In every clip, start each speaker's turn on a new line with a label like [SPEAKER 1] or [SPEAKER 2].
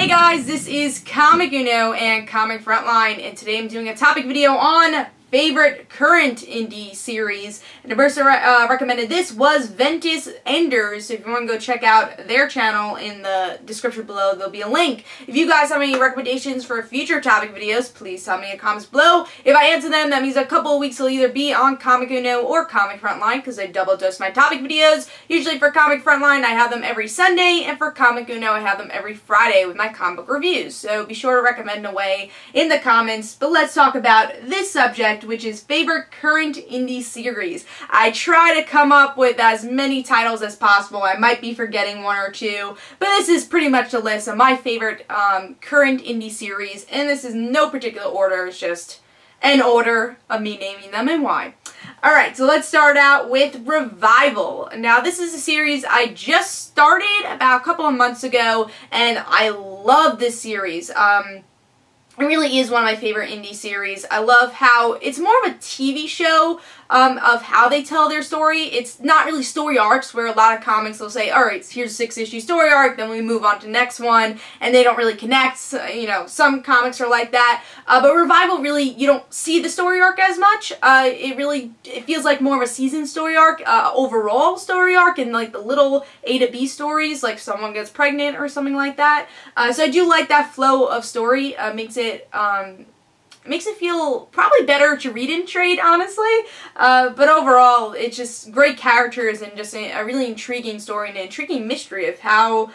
[SPEAKER 1] Hey guys, this is Comic Uno and Comic Frontline, and today I'm doing a topic video on favorite current indie series. And the person recommended this was Ventus Enders. So if you want to go check out their channel, in the description below there'll be a link. If you guys have any recommendations for future topic videos, please tell me in the comments below. If I answer them, that means a couple of weeks will either be on Comic Uno or Comic Frontline, because I double dose my topic videos. Usually for Comic Frontline I have them every Sunday, and for Comic Uno I have them every Friday with my comic book reviews. So be sure to recommend away in the comments. But let's talk about this subject, which is favorite current indie series. I try to come up with as many titles as possible. I might be forgetting one or two, but this is pretty much the list of my favorite current indie series, and this is no particular order, it's just an order of me naming them and why. Alright, so let's start out with Revival. Now, this is a series I just started about a couple of months ago, and I love this series. It really is one of my favorite indie series. I love how it's more of a TV show of how they tell their story. It's not really story arcs, where a lot of comics will say, alright, here's a 6-issue story arc, then we move on to the next one, and they don't really connect. You know, some comics are like that. But Revival, really, you don't see the story arc as much. It feels like more of a season story arc, overall story arc, and like the little A to B stories, like someone gets pregnant or something like that. So I do like that flow of story. Makes it feel probably better to read in trade, honestly. But overall, it's just great characters and just a really intriguing story and an intriguing mystery of how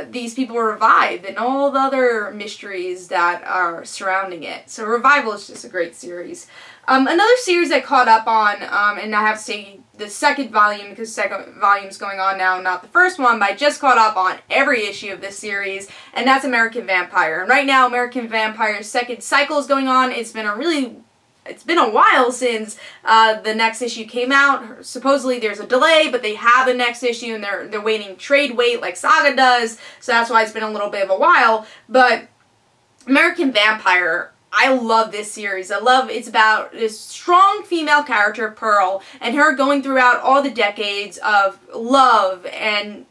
[SPEAKER 1] these people were revived and all the other mysteries that are surrounding it. So Revival is just a great series. Another series I caught up on, and I have to say the second volume, because the second volume is going on now, not the first one, but I just caught up on every issue of this series, and that's American Vampire. And right now, American Vampire's second cycle is going on. It's been a while since the next issue came out. Supposedly there's a delay, but they have the next issue, and they're waiting trade wait like Saga does, so that's why it's been a little bit of a while. But American Vampire, I love this series. It's about this strong female character, Pearl, and her going throughout all the decades of love and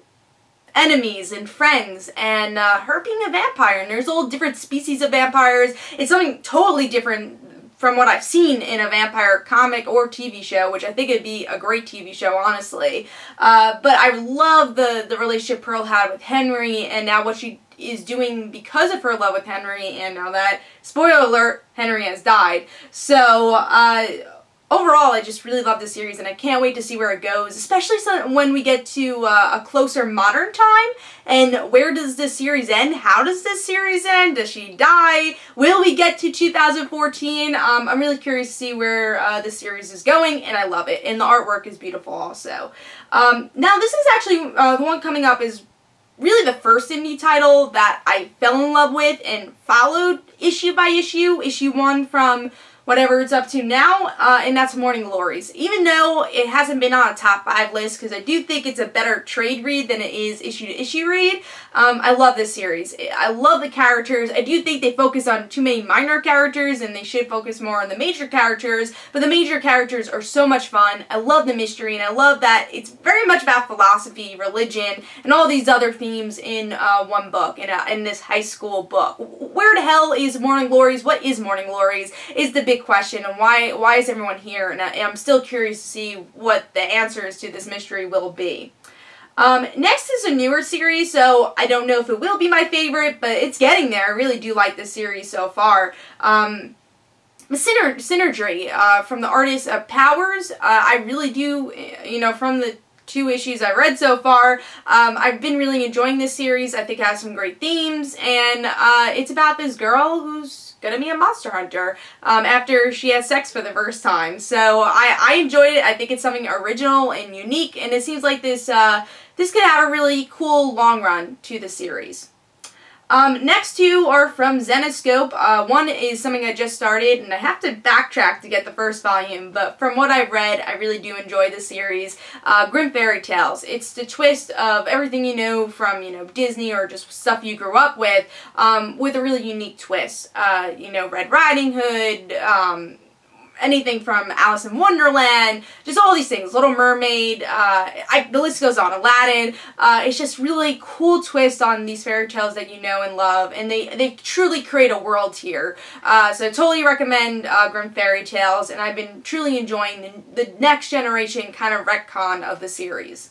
[SPEAKER 1] enemies and friends, and her being a vampire. And there's all different species of vampires. It's something totally different from what I've seen in a vampire comic or TV show, which I think it'd be a great TV show, honestly. But I love the relationship Pearl had with Henry, and now what she is doing because of her love with Henry, and now that, spoiler alert, Henry has died. So, overall, I just really love this series, and I can't wait to see where it goes, especially when we get to a closer modern time. And where does this series end? How does this series end? Does she die? Will we get to 2014? I'm really curious to see where this series is going, and I love it. And the artwork is beautiful also. Now, this is actually, the one coming up is really the first indie title that I fell in love with and followed issue by issue. Issue 1 from whatever it's up to now, and that's Morning Glories. Even though it hasn't been on a top 5 list, because I do think it's a better trade read than it is issue-to-issue read, I love this series. I love the characters. I do think they focus on too many minor characters, and they should focus more on the major characters, but the major characters are so much fun. I love the mystery, and I love that it's very much about philosophy, religion, and all these other themes in one book, in this high school book. Where the hell is Morning Glories? What is Morning Glories? Is the big question, and why is everyone here? And I'm still curious to see what the answers to this mystery will be. Next is a newer series, so I don't know if it will be my favorite, but it's getting there. I really do like this series so far. Synergy, from the artist of Powers. I really do, from the 2 issues I read so far, I've been really enjoying this series. I think it has some great themes, and it's about this girl who's gonna be a monster hunter after she has sex for the first time. So I enjoyed it. I think it's something original and unique, and it seems like this could have a really cool long run to the series. Next 2 are from Zenescope. One is something I just started, and I have to backtrack to get the first volume, but from what I've read, I really do enjoy the series. Grim Fairy Tales. It's the twist of everything you know from, Disney or just stuff you grew up with a really unique twist. Red Riding Hood, anything from Alice in Wonderland, just all these things, Little Mermaid, the list goes on, Aladdin. It's just really cool twist on these fairy tales that you know and love, and they truly create a world here. So I totally recommend Grimm Fairy Tales, and I've been truly enjoying the next generation kind of retcon of the series.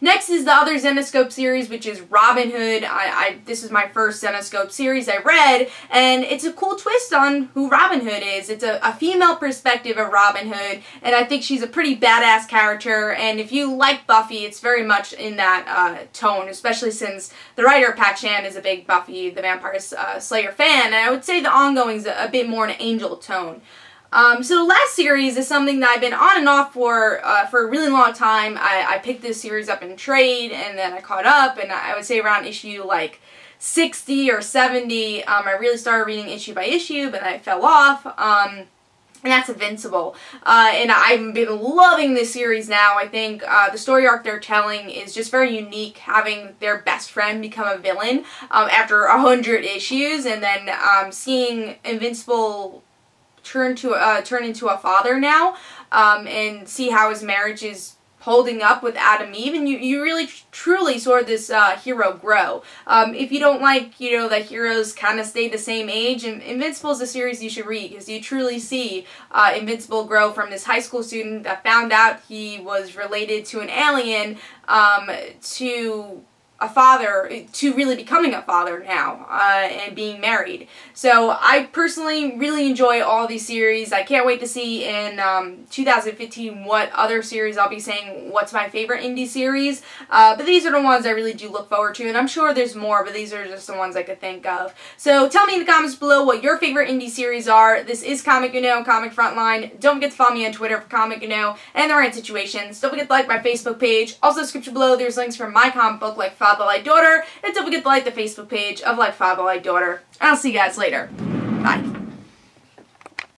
[SPEAKER 1] Next is the other Zenescope series, which is Robin Hood. This is my first Zenescope series I read, and it's a cool twist on who Robin Hood is. It's a female perspective of Robin Hood, and I think she's a pretty badass character, and if you like Buffy, it's very much in that tone, especially since the writer, Pat Chan, is a big Buffy the Vampire Slayer fan, and I would say the ongoing's a bit more an Angel tone. So the last series is something that I've been on and off for a really long time. I picked this series up in trade, and then I caught up, and I would say around issue like 60 or 70, I really started reading issue by issue, but I fell off, and that's Invincible. And I've been loving this series now. I think the story arc they're telling is just very unique, having their best friend become a villain after 100 issues, and then seeing Invincible turn into a father now, and see how his marriage is holding up with Adam Eve, and you really truly saw this hero grow. If you don't like, you know, that heroes kind of stay the same age, and Invincible is a series you should read, because you truly see Invincible grow from this high school student that found out he was related to an alien to a father, to really becoming a father now, and being married. So I personally really enjoy all these series. I can't wait to see in 2015 what other series I'll be saying what's my favorite indie series, but these are the ones I really do look forward to, and I'm sure there's more, but these are just the ones I could think of. So tell me in the comments below what your favorite indie series are. This is Comic Uno, Comic Frontline. Don't forget to follow me on Twitter for Comic Uno and the Rant Situations. Don't forget to like my Facebook page. Also, description below, there's links for my comic book, Like Father-Like Daughter, and don't forget to like the Facebook page of Like Father-Like Daughter. I'll see you guys later. Bye.